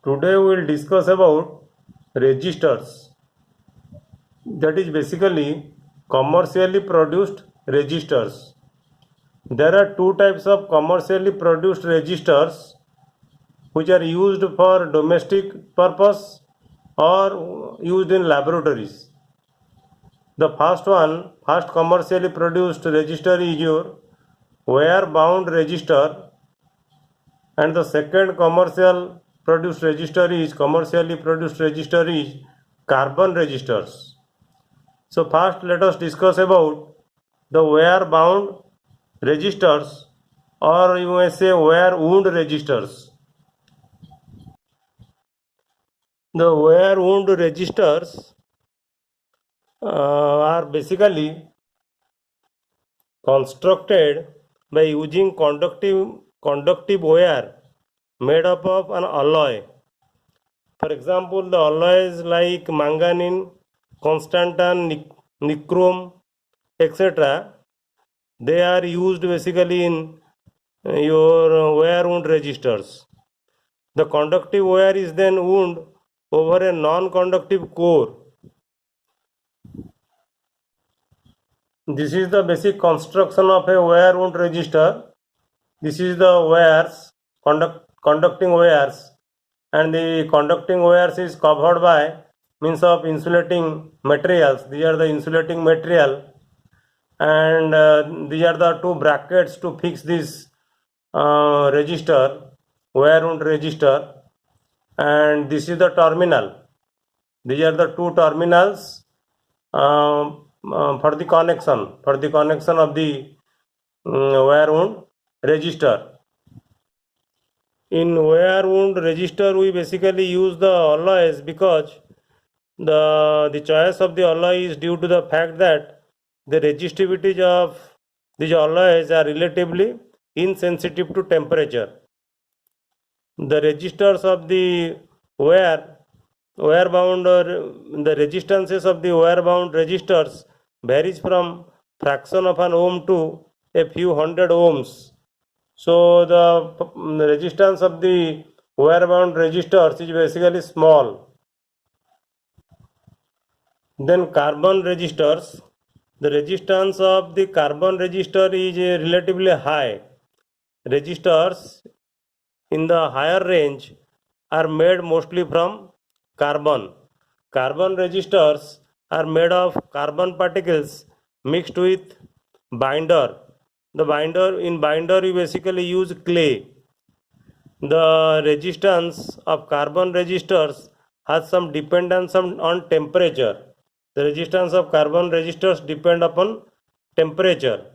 Today we will discuss about registers. That is basically commercially produced registers. There are two types of commercially produced registers which are used for domestic purpose or used in laboratories. The first commercially produced register is your wire bound register, and the second commercially produced register is carbon registers. So first let us discuss about the wire bound registers, or you may say wire wound registers. The wire wound registers are basically constructed by using conductive wire made up of an alloy. For example, the alloys like manganese, constantan, nichrome, etc. They are used basically in your wire wound registers. The conductive wire is then wound over a non-conductive core. This is the basic construction of a wire wound register. This is the wires, conducting wires, and the conducting wires is covered by means of insulating materials. These are the insulating material, and these are the two brackets to fix this register, wire wound register, and this is the terminal. These are the two terminals for the connection of the wire wound register. In wire wound register, we basically use the alloys because the choice of the alloy is due to the fact that the resistivity of these alloys are relatively insensitive to temperature. The resistors of the wire bound, or the resistances of the wire bound resistors varies from fraction of an ohm to a few hundred ohms. So the resistance of the wire bound resistors is basically small. Then carbon resistors, the resistance of the carbon resistor is relatively high. Resistors in the higher range are made mostly from carbon. Carbon resistors are made of carbon particles mixed with binder. In binder you basically use clay. The resistance of carbon resistors has some dependence on temperature. The resistance of carbon resistors depend upon temperature.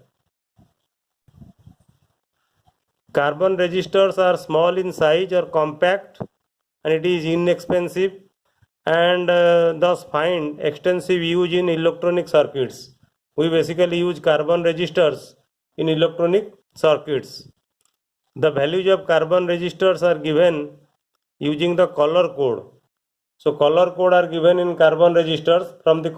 Carbon resistors are small in size or compact, and it is inexpensive, and thus find extensive use in electronic circuits. We basically use carbon resistors in electronic circuits. The values of carbon resistors are given using the color code. So color code are given in carbon resistors. From the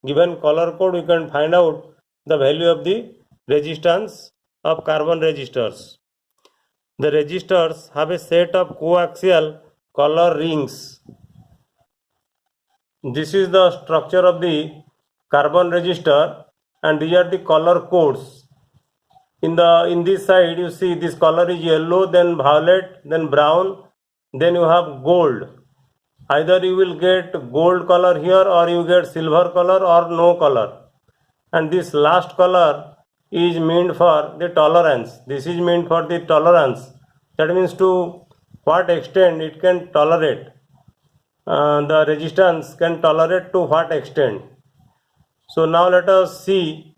given color code, we can find out the value of the resistance of carbon resistors. The resistors have a set of coaxial color rings. This is the structure of the carbon resistor, and these are the color codes. In this side you see this color is yellow, then violet, then brown, then you have gold. Either you will get gold color here, or you get silver color, or no color. And this last color is meant for the tolerance. This is meant for the tolerance. That means to what extent it can tolerate. The resistance can tolerate to what extent. So now let us see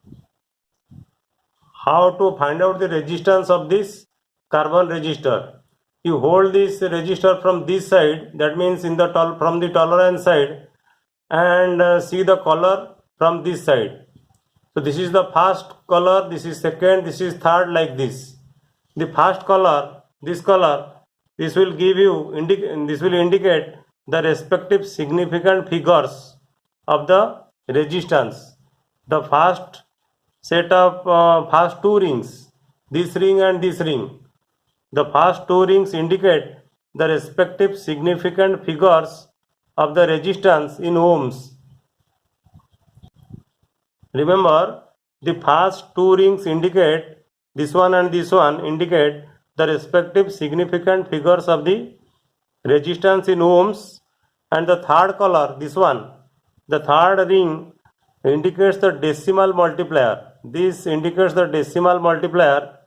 how to find out the resistance of this carbon resistor. You hold this resistor from this side, that means from the tolerance side, and see the color from this side. So this is the first color, this is second, this is third, like this. The first color, this will indicate the respective significant figures of the resistance. The first set of first two rings, this ring and this ring. The first two rings indicate the respective significant figures of the resistance in ohms. Remember, the first two rings indicate, this one and this one indicate the respective significant figures of the resistance in ohms, and the third color, this one, the third ring indicates the decimal multiplier. This indicates the decimal multiplier,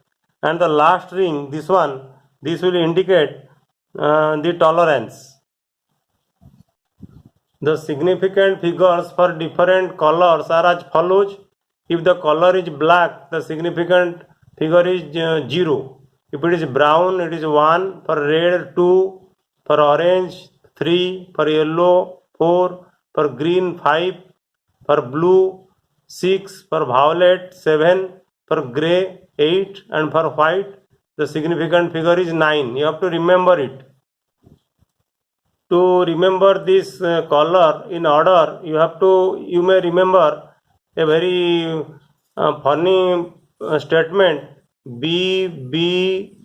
and the last ring, this one, this will indicate the tolerance. The significant figures for different colors are as follows. If the color is black, the significant figure is 0. If it is brown, it is 1. For red, 2. For orange, 3. For yellow, 4. For green, 5. For blue, 6. For violet, 7. For grey, 8. And for white, the significant figure is 9. You have to remember it. To remember this color in order, you may remember a very funny statement. BBROY,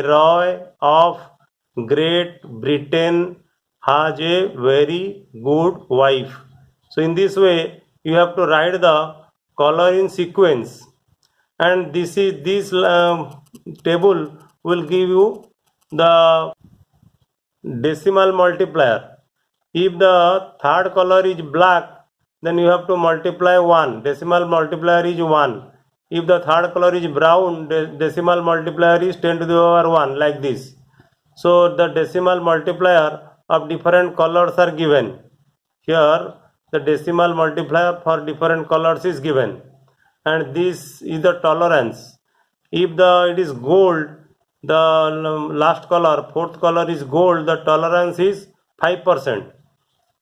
Roy of Great Britain has a very good wife. So in this way, you have to write the color in sequence, and this table will give you the decimal multiplier. If the third color is black, then you have to multiply 1. Decimal multiplier is 1. If the third color is brown, decimal multiplier is 10 to the power 1, like this. So the decimal multiplier of different colors are given. Here the decimal multiplier for different colors is given, and this is the tolerance. If it is gold, the last color, fourth color is gold, the tolerance is 5%,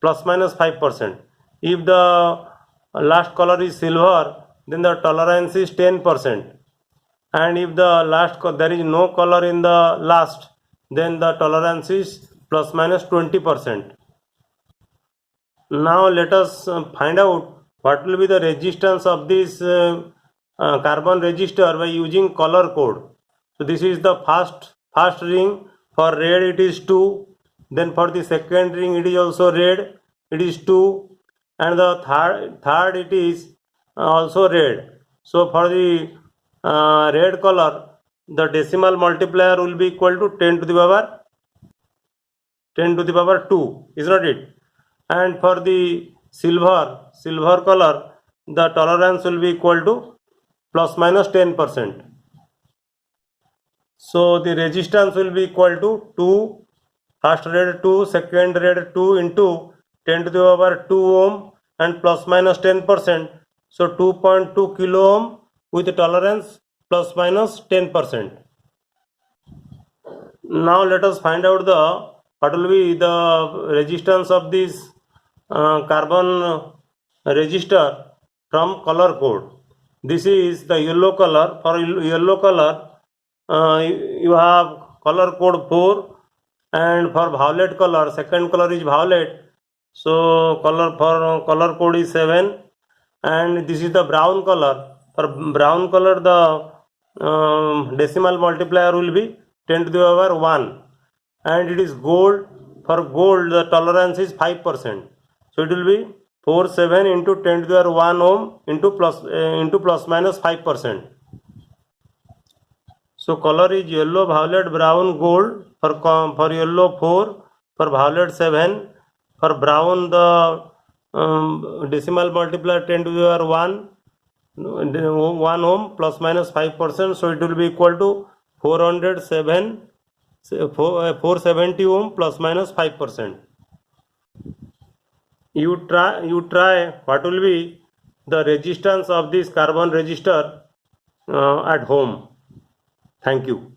plus minus 5%. If the last color is silver, then the tolerance is 10%. And if there is no color in the last, then the tolerance is plus minus 20%. Now let us find out what will be the resistance of this carbon resistor by using color code. So this is the first ring. For red it is 2. Then for the second ring it is also red, it is 2. And the third it is also red. So for the red color, the decimal multiplier will be equal to 10 to the power 2, is not it? And for the silver color, the tolerance will be equal to plus minus 10%. So the resistance will be equal to 2, first red 2, second red 2 into 10 to the power 2 ohm and plus minus 10%. So 2.2 kilo ohm with tolerance plus minus 10%. Now let us find out what will be the resistance of this carbon resistor from color code. This is the yellow color. For yellow color, you have color code 4, and for violet color, second color is violet, so color code is 7, and this is the brown color. For brown color, the decimal multiplier will be 10 to the power 1, and it is gold. For gold, the tolerance is 5%, so it will be 47 into 10 to the power 1 ohm into plus minus 5%. So color is yellow, violet, brown, gold. For yellow 4, for violet 7, for brown the decimal multiplier 10 to the power 1 ohm plus minus 5%. So it will be equal to 470 ohm plus minus 5%. You try what will be the resistance of this carbon resistor at home. Thank you.